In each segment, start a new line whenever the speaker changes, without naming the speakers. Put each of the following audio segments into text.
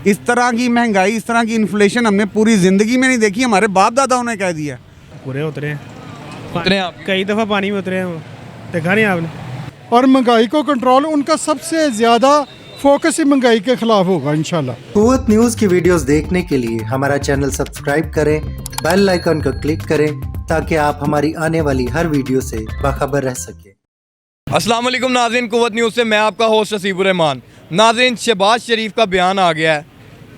इस तरह की महंगाई, इस तरह की इन्फ्लेशन हमने पूरी ज़िंदगी में नहीं देखी। हमारे बाप दादाओं ने कह दिया।
पूरे उतरे हैं,
उतरे आप?
कई दफ़ा पानी में उतरे हैं, वो देखा नहीं आपने।
और महंगाई को कंट्रोल, उनका सबसे ज़्यादा फोकस ही महंगाई के खिलाफ होगा इंशाल्लाह।
कुव्वत न्यूज़ की वीडियोस देखने के लिए हमारा चैनल सब्सक्राइब करें, बेल आइकन को क्लिक करें ताकि आप हमारी आने वाली हर वीडियो से बाखबर रह सकें।
अस्सलाम वालेकुम नाज़रीन, कुव्वत न्यूज़ से मैं आपका होस्ट हसीबुर रहमान। नाज़रीन, शहबाज शरीफ का बयान आ गया है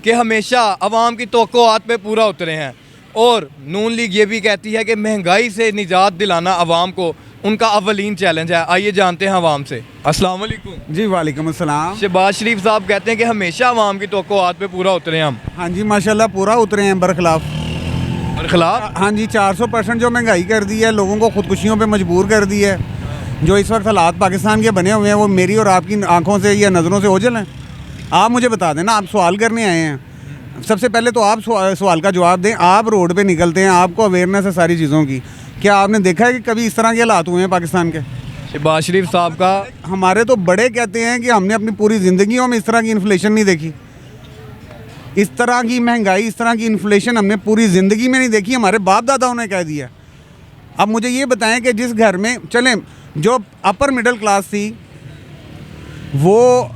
कि हमेशा अवाम की तवक्कुआत पे पूरा उतरे हैं और नून लीग ये भी कहती है कि महंगाई से निजात दिलाना अवाम को उनका अव्वलीन चैलेंज है। आइए जानते हैं अवाम से। अस्सलाम वालेकुम।
जी वालेकुम अस्सलाम।
शहबाज शरीफ साहब कहते हैं कि हमेशा अवाम की तवक्कुआत पे पूरा उतरे हैं हम।
हाँ जी माशाल्लाह पूरा उतरे हैं बरखिलाफ।
बरखिलाफ?
हाँ जी, 400% जो महंगाई कर दी है, लोगों को खुदकुशियों पे मजबूर कर दी है। जो इस वक्त हालात पाकिस्तान के बने हुए हैं वो मेरी और आपकी आंखों से या नज़रों से ओझल हैं। आप मुझे बता दें ना, आप सवाल करने आए हैं, सबसे पहले तो आप सवाल का जवाब दें। आप रोड पे निकलते हैं, आपको अवेयरनेस है सारी चीज़ों की। क्या आपने देखा है कि कभी इस तरह के हालात हुए हैं पाकिस्तान के?
शहबाज शरीफ साहब का
हमारे तो बड़े कहते हैं कि हमने अपनी पूरी ज़िंदगियों में इस तरह की इन्फ्लेशन नहीं देखी। इस तरह की महंगाई, इस तरह की इन्फ्लेशन हमने पूरी ज़िंदगी में नहीं देखी। हमारे बाप दादाओं ने कह दिया। अब मुझे ये बताएं कि जिस घर में चलें, जो अपर मिडिल क्लास थी वो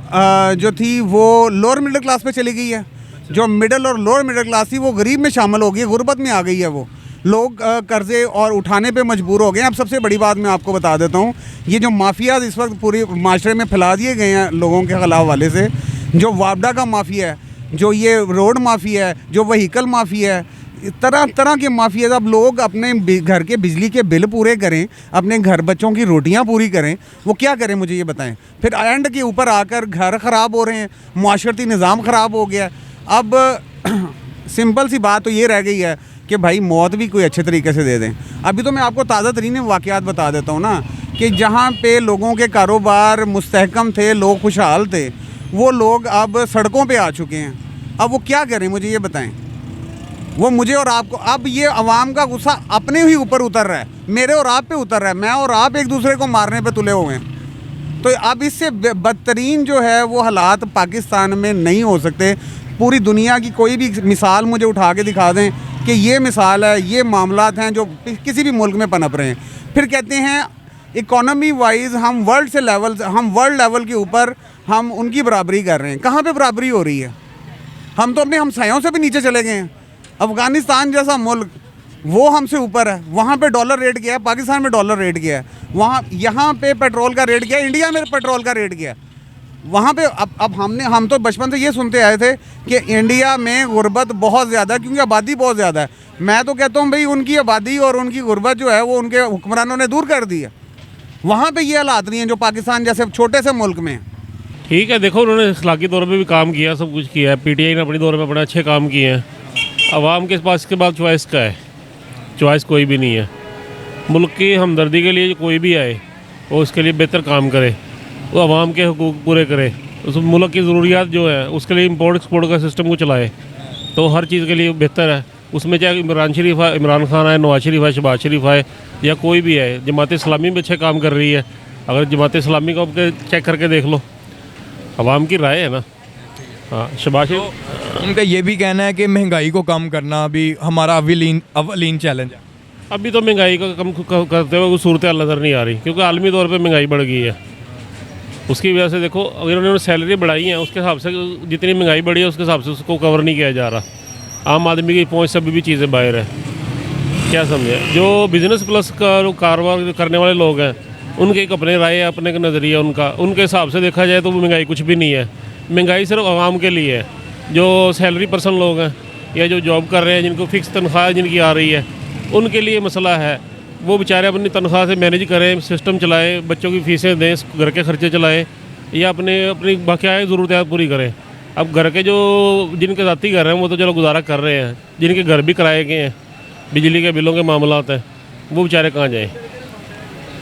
जो थी वो लोअर मिडिल क्लास पे चली गई है। जो मिडिल और लोअर मिडिल क्लास थी वो गरीब में शामिल हो गई, गुर्बत में आ गई है। वो लोग कर्ज़े और उठाने पे मजबूर हो गए हैं। अब सबसे बड़ी बात मैं आपको बता देता हूँ, ये जो माफियाज इस वक्त पूरे माशरे में फैला दिए गए हैं लोगों के खिलाफ वाले से, जो वापडा का माफिया है, जो ये रोड माफिया है, जो वहीकल माफिया है, तरह तरह के माफिया। अब लोग अपने घर के बिजली के बिल पूरे करें, अपने घर बच्चों की रोटियां पूरी करें, वो क्या करें मुझे ये बताएं। फिर एंड के ऊपर आकर घर ख़राब हो रहे हैं, माशरती निज़ाम ख़राब हो गया। अब सिंपल सी बात तो ये रह गई है कि भाई मौत भी कोई अच्छे तरीके से दे दें। अभी तो मैं आपको ताज़ा तरीन वाक़यात बता देता हूँ ना, कि जहाँ पे लोगों के कारोबार मुस्तहकम थे, लोग खुशहाल थे, वो लोग अब सड़कों पे आ चुके हैं। अब वो क्या करें मुझे ये बताएं। वो मुझे और आपको, अब ये अवाम का गुस्सा अपने ही ऊपर उतर रहा है, मेरे और आप पे उतर रहा है। मैं और आप एक दूसरे को मारने पे तुले हुए हैं। तो अब इससे बदतरीन जो है वो हालात पाकिस्तान में नहीं हो सकते। पूरी दुनिया की कोई भी मिसाल मुझे उठा के दिखा दें कि ये मिसाल है, ये मामलात हैं जो किसी भी मुल्क में पनप रहे हैं। फिर कहते हैं इकॉनमी वाइज हम वर्ल्ड लेवल के ऊपर हम उनकी बराबरी कर रहे हैं। कहाँ पे बराबरी हो रही है? हम तो अपने हमसायों से भी नीचे चले गए हैं। अफ़गानिस्तान जैसा मुल्क वो हमसे ऊपर है, वहाँ पे डॉलर रेट क्या है, पाकिस्तान में डॉलर रेट क्या है, वहाँ यहाँ पे पेट्रोल का रेट क्या है, इंडिया में पेट्रोल का रेट क्या है, वहाँ पे। अब हम तो बचपन से ये सुनते आए थे कि इंडिया में गुर्बत बहुत ज़्यादा है क्योंकि आबादी बहुत ज़्यादा है। मैं तो कहता हूँ भाई उनकी आबादी और उनकी गुर्बत जो है वो उनके हुक्मरानों ने दूर कर दी है। वहाँ पर ये हालात नहीं हैं जो पाकिस्तान जैसे छोटे से मुल्क में।
ठीक है, देखो उन्होंने अखलाकी तौर पे भी काम किया, सब कुछ किया है। पीटीआई ने अपनी दौर में बड़े अच्छे काम किए हैं। आवाम के पास के बाद चॉइस का है, चॉइस कोई भी नहीं है। मुल्क की हमदर्दी के लिए कोई भी आए वो उसके लिए बेहतर काम करे, वो आवाम के हुकूक पूरे करे, उस मुल्क की ज़रूरियात जो है उसके लिए इंपोर्ट एक्सपोर्ट का सिस्टम को चलाए, तो हर चीज़ के लिए बेहतर है। उसमें चाहे इमरान खान आए, नवाज शरीफ आए, शहबाज शरीफ आए या कोई भी आए। जमात इस्लामी भी अच्छे काम कर रही है। अगर जमात इस्लामी को चेक करके देख लो, आवाम की राय है ना। हाँ, शहबाज शरीफ,
उनका ये भी कहना है कि महंगाई को कम करना अभी हमारा अव्वलीन चैलेंज है।
अभी तो महंगाई को कम करते हुए कोई सूरत हाल नज़र नहीं आ रही, क्योंकि आलमी तौर पे महंगाई बढ़ गई है। उसकी वजह से देखो, अगर उन्होंने सैलरी बढ़ाई है उसके हिसाब से जितनी महंगाई बढ़ी है उसके हिसाब से उसको कवर नहीं किया जा रहा। आम आदमी की पहुँच से अभी भी चीज़ें बाहर है। क्या समझे, जो बिज़नेस प्लस का कारोबार करने वाले लोग हैं उनके एक अपने राय है, अपने नज़रिया उनका, उनके हिसाब से देखा जाए तो महंगाई कुछ भी नहीं है। महंगाई सिर्फ आवाम के लिए है। जो सैलरी पर्सन लोग हैं या जो जॉब कर रहे हैं, जिनको फ़िक्स तनख्वाह जिनकी आ रही है, उनके लिए मसला है। वो बेचारे अपनी तनख्वाह से मैनेज करें, सिस्टम चलाएं, बच्चों की फ़ीसें दें, घर के खर्चे चलाएं या अपनी बकाया ज़रूरत पूरी करें। अब घर के जो जिनके ज़ाती घर हैं वो तो चलो गुजारा कर रहे हैं, जिनके घर भी किराए के हैं, बिजली के बिलों के मामलात हैं, वो बेचारे कहाँ जाएँ।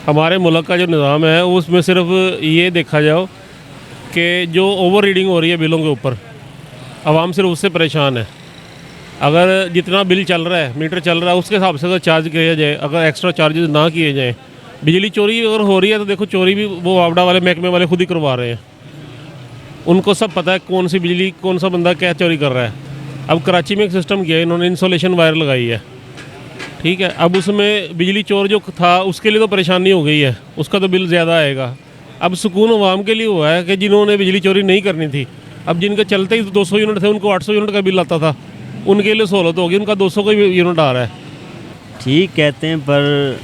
हमारे मुल्क का जो निज़ाम है उसमें सिर्फ ये देखा जाओ कि जो ओवर रीडिंग हो रही है बिलों के ऊपर, आवाम सिर्फ उससे परेशान है। अगर जितना बिल चल रहा है, मीटर चल रहा है, उसके हिसाब से अगर चार्ज किया जाए, अगर एक्स्ट्रा चार्जेस ना किए जाएँ। बिजली चोरी अगर हो रही है तो देखो, चोरी भी वो वापडा वाले महकमे वाले खुद ही करवा रहे हैं। उनको सब पता है कौन सी बिजली कौन सा बंदा क्या चोरी कर रहा है। अब कराची में एक सिस्टम किया है इन्होंने, इंसोलेशन वायर लगाई है, ठीक है। अब उसमें बिजली चोर जो था उसके लिए तो परेशानी हो गई है, उसका तो बिल ज़्यादा आएगा। अब सुकून अवाम के लिए हुआ है कि जिन्होंने बिजली चोरी नहीं करनी थी, अब जिनके चलते ही 200 यूनिट थे उनको 800 यूनिट का बिल आता था, उनके लिए सहूलत होगी, उनका 200 का यूनिट आ रहा है।
ठीक कहते हैं, पर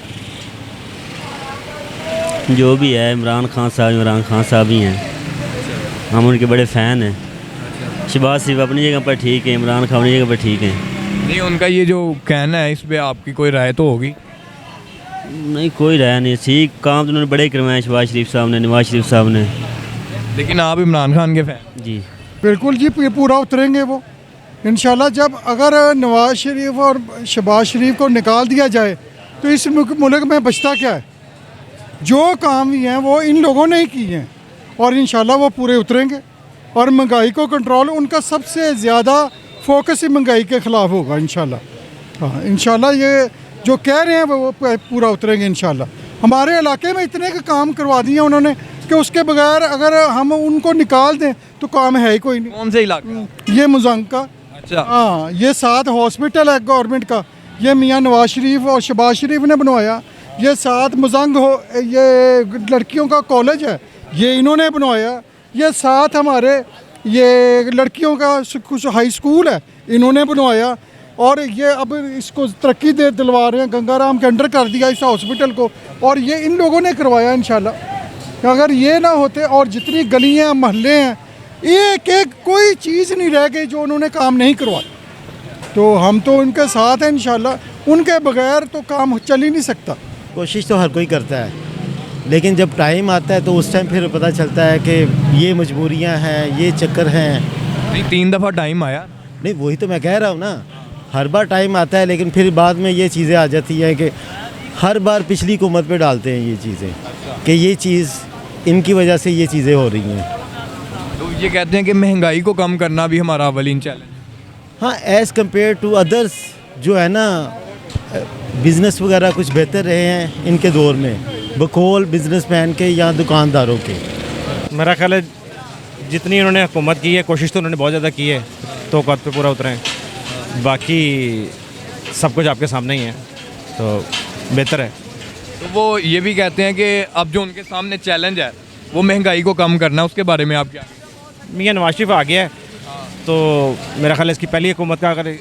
जो भी है इमरान खान साहब ही हैं, हम उनके बड़े फ़ैन हैं। शहबाज शरीफ अपनी जगह पर ठीक है, इमरान खान अपनी जगह पर ठीक है।
नहीं, उनका ये जो कहना है इस पर आपकी कोई राय तो होगी?
नहीं, कोई राय नहीं, ठीक काम तो उन्होंने बड़े करवाए शहबाज शरीफ साहब ने, नवाज शरीफ साहब ने।
लेकिन आप इमरान खान के फैन?
जी
बिल्कुल जी, पूरा उतरेंगे वो इंशाल्लाह। जब अगर नवाज शरीफ और शहबाज शरीफ को निकाल दिया जाए तो इस मुल्क में बचता क्या है? जो काम भी हैं वो इन लोगों ने ही किए हैं और इंशाल्लाह वो पूरे उतरेंगे। और महंगाई को कंट्रोल, उनका सबसे ज़्यादा फोकस ही महंगाई के ख़िलाफ़ होगा इंशाल्लाह। हाँ, इंशाल्लाह ये जो कह रहे हैं वो पूरा उतरेंगे इंशाल्लाह। हमारे इलाके में इतने के काम करवा दिए उन्होंने कि उसके बगैर अगर हम उनको निकाल दें तो काम है ही कोई नहीं।
कौन से इलाके?
ये मुजंग का,
अच्छा।
हाँ, ये 7 हॉस्पिटल है गवर्नमेंट का, ये मियाँ नवाज शरीफ और शहबाज शरीफ ने बनवाया। ये 7 मुजंग ये लड़कियों का कॉलेज है, ये इन्होंने बनवाया। ये 7 हमारे ये लड़कियों का कुछ हाई स्कूल है, इन्होंने बनवाया। और ये अब इसको तरक्की दिलवा रहे हैं, गंगाराम के अंडर कर दिया इस हॉस्पिटल को, और ये इन लोगों ने करवाया इंशाल्लाह। अगर ये ना होते, और जितनी गलियाँ मोहल्ले हैं, एक एक कोई चीज़ नहीं रह गई जो उन्होंने काम नहीं करवाया। तो हम तो उनके साथ हैं इंशाल्लाह, उनके बगैर तो काम चल ही नहीं सकता।
कोशिश तो हर कोई करता है, लेकिन जब टाइम आता है तो उस टाइम फिर पता चलता है कि ये मजबूरियां हैं, ये चक्कर हैं।
नहीं, 3 दफ़ा टाइम आया।
नहीं, वही तो मैं कह रहा हूँ ना, हर बार टाइम आता है, लेकिन फिर बाद में ये चीज़ें आ जाती हैं कि हर बार पिछली हुकूमत पे डालते हैं ये चीज़ें कि ये चीज़ इनकी वजह से ये चीज़ें हो रही हैं।
तो ये कहते हैं कि महंगाई को कम करना भी हमारा अवलीन चैलेंज।
हाँ, एज़ कम्पेयर टू अदर्स जो है ना, बिज़नेस वगैरह कुछ बेहतर रहे हैं इनके दौर में बकौल बिजनेसमैन के या दुकानदारों के।
मेरा ख्याल है जितनी उन्होंने हुकूमत की है, कोशिश तो उन्होंने बहुत ज़्यादा की है, तो औकात पे पूरा उतरे हैं। बाकी सब कुछ आपके सामने ही है, तो बेहतर है।
तो वो ये भी कहते हैं कि अब जो उनके सामने चैलेंज है वो महंगाई को कम करना, उसके बारे में आप क्या?
मियां नवाज शरीफ आ गया है, तो मेरा ख्याल है इसकी पहली हुकूमत का अगर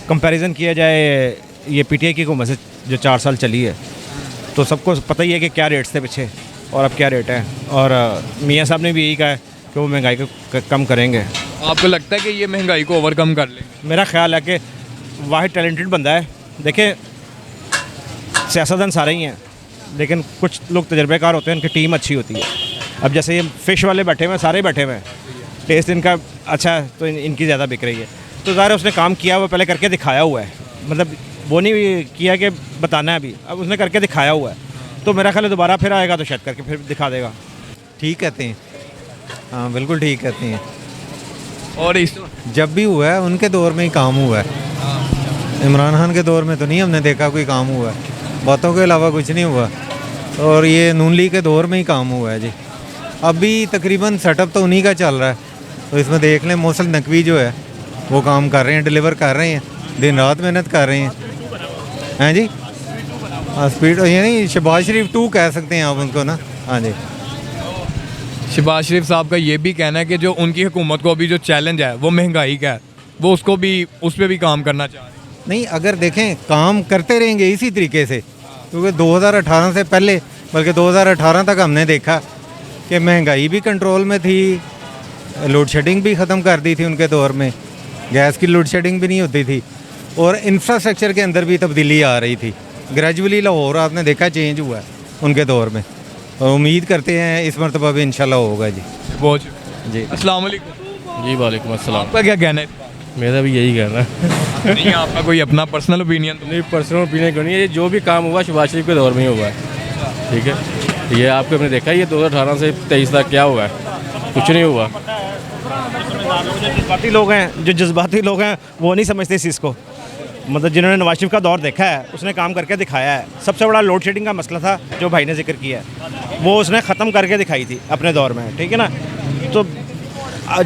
कंपैरिजन किया जाए ये पीटीआई की हुकूमत से जो 4 साल चली है, तो सबको पता ही है कि क्या रेट्स थे पीछे और अब क्या रेट है। और मियां साहब ने भी यही कहा है कि वो महंगाई को कम करेंगे।
आपको लगता है कि ये महंगाई को ओवरकम कर लेंगे?
मेरा ख्याल है कि वाहिद टैलेंटेड बंदा है। देखिए, सियासतदान सारे ही हैं, लेकिन कुछ लोग तजर्बेकार होते हैं, उनकी टीम अच्छी होती है। अब जैसे ये फ़िश वाले बैठे हुए हैं, सारे बैठे हुए हैं, टेस्ट इनका अच्छा है तो इनकी ज़्यादा बिक रही है। तो ज़ाहिर है उसने काम किया हुआ, पहले करके दिखाया हुआ है, मतलब वो नहीं किया कि बताना है अभी, अब उसने करके दिखाया हुआ है। तो मेरा ख्याल है दोबारा फिर आएगा तो शायद करके फिर दिखा देगा।
ठीक कहते हैं, हाँ बिल्कुल ठीक कहते हैं।
और इस
जब भी हुआ है उनके दौर में ही काम हुआ है, इमरान खान के दौर में तो नहीं हमने देखा कोई काम हुआ है, बातों के अलावा कुछ नहीं हुआ। और ये नून लीग के दौर में ही काम हुआ है जी। अभी तकरीबन सेटअप तो उन्हीं का चल रहा है, तो इसमें देख लें मौसल नकवी जो है वो काम कर रहे हैं, डिलीवर कर रहे हैं, दिन रात मेहनत कर रहे हैं जी। स्पीड यानी शहबाज शरीफ 2 कह सकते हैं आप उनको ना। हाँ जी,
शहबाज शरीफ साहब का ये भी कहना है कि जो उनकी हुकूमत को अभी जो चैलेंज है वो महंगाई का है, वो उसको भी उस पर भी काम करना चाह रहे हैं।
नहीं अगर देखें काम करते रहेंगे इसी तरीके से, क्योंकि 2018 से पहले बल्कि 2018 तक हमने देखा कि महंगाई भी कंट्रोल में थी, लोड शेडिंग भी ख़त्म कर दी थी उनके दौर में, गैस की लोड शेडिंग भी नहीं होती थी, और इंफ्रास्ट्रक्चर के अंदर भी तब्दीली आ रही थी। ग्रेजुअली लाहौर आपने देखा चेंज हुआ है उनके दौर में, और उम्मीद करते हैं इस मरतबा भी इंशाल्लाह होगा जी।
बहुत
जी,
अस्सलाम वालेकुम।
जी वालेकुम अस्सलाम।
आपका क्या कहना है?
मेरा भी यही कहना है।
नहीं, आपका कोई अपना पर्सनल ओपिनियन तो
नहीं, पर्सनल ओपिनियन नहीं है, ये जो भी काम हुआ शहबाज शरीफ के दौर में ही हुआ है, ठीक है। ये आपको हमने देखा ये 2018 से 23 तक क्या हुआ है, कुछ नहीं हुआ।
जो जज्बाती लोग हैं वो नहीं समझते इस चीज़ को, मतलब जिन्होंने नवाज शरीफ का दौर देखा है उसने काम करके दिखाया है। सबसे बड़ा लोड शेडिंग का मसला था जो भाई ने जिक्र किया है, वो उसने ख़त्म करके दिखाई थी अपने दौर में, ठीक है ना। तो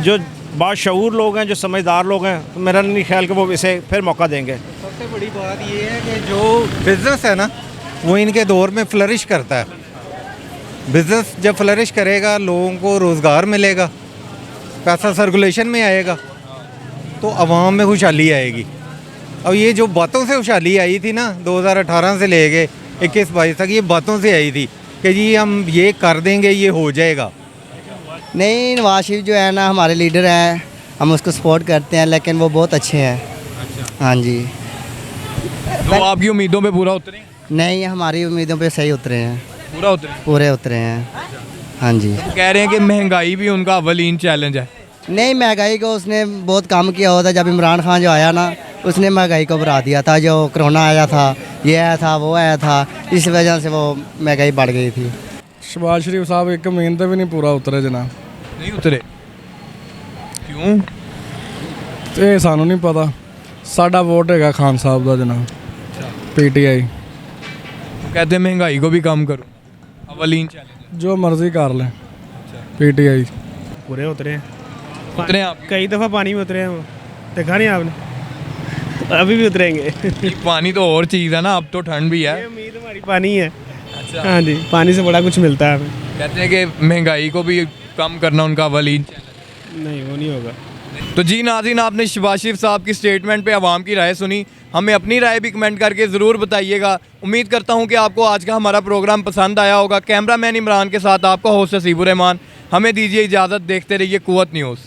जो बाशऊर लोग हैं, जो समझदार लोग हैं, तो मेरा नहीं ख्याल कि वो इसे फिर मौका देंगे।
सबसे बड़ी बात ये है कि जो बिज़नेस है ना वो इनके दौर में फ्लरिश करता है। बिज़नेस जब फ्लरिश करेगा लोगों को रोज़गार मिलेगा, पैसा सर्कुलेशन में आएगा, तो आवाम में खुशहाली आएगी। और ये जो बातों से खुशहाली आई थी ना 2018 से लेके 21-22 तक, ये बातों से आई थी कि जी हम ये कर देंगे, ये हो जाएगा।
नहीं, नवाज शरीफ जो है ना हमारे लीडर हैं, हम उसको सपोर्ट करते हैं, लेकिन वो बहुत अच्छे हैं। हाँ जी।
तो आपकी उम्मीदों पे पूरा उतरे?
नहीं, हमारी उम्मीदों पे सही उतरे हैं,
पूरा उतरे?
पूरे उतरे हैं। हाँ जी।
तो कह रहे हैं कि महंगाई भी उनका अव्वलीन चैलेंज है।
नहीं, महंगाई को उसने बहुत कम किया होता। जब इमरान खान जो आया ना, उसने महंगाई को बढ़ा दिया था। जो कोरोना आया था, ये आया था, वो आया था, इस वजह से वो महंगाई बढ़ गई थी।
शहबाज शरीफ साहब एक महीने तो भी नहीं पूरा उतरे जनाब।
नहीं उतरे क्यों?
ਇਹ ਸਾਨੂੰ ਨਹੀਂ ਪਤਾ। ਸਾਡਾ ਵੋਟ ਹੈਗਾ ਖਾਨ ਸਾਹਿਬ ਦਾ ਜਨਾਬ, पीटीआई।
तो कहते हैं महंगाई को भी कम करो, अव्वलीन चैलेंज।
जो मर्जी कर लें, पीटीआई।
पूरे उतरे हैं,
उतरे आप?
कई दफ़ा पानी में उतरे हैं। वो देखा नहीं आपने? अभी भी उतरेंगे।
पानी तो और चीज़ है ना, अब तो ठंड भी है।
उम्मीद हमारी पानी है। हाँ जी, पानी से बड़ा कुछ मिलता है हमें।
कहते हैं कि महंगाई को भी कम करना उनका अव्वलीन चैलेंज।
नहीं, वो नहीं होगा।
तो जी नाज़रीन, आपने शहबाज शरीफ साहब की स्टेटमेंट पे आवाम की राय सुनी। हमें अपनी राय भी कमेंट करके ज़रूर बताइएगा। उम्मीद करता हूँ कि आपको आज का हमारा प्रोग्राम पसंद आया होगा। कैमरामैन इमरान के साथ आपका होस्ट हसीबुर रहमान। हमें दीजिए इजाज़त, देखते रहिए कुव्वत न्यूज़।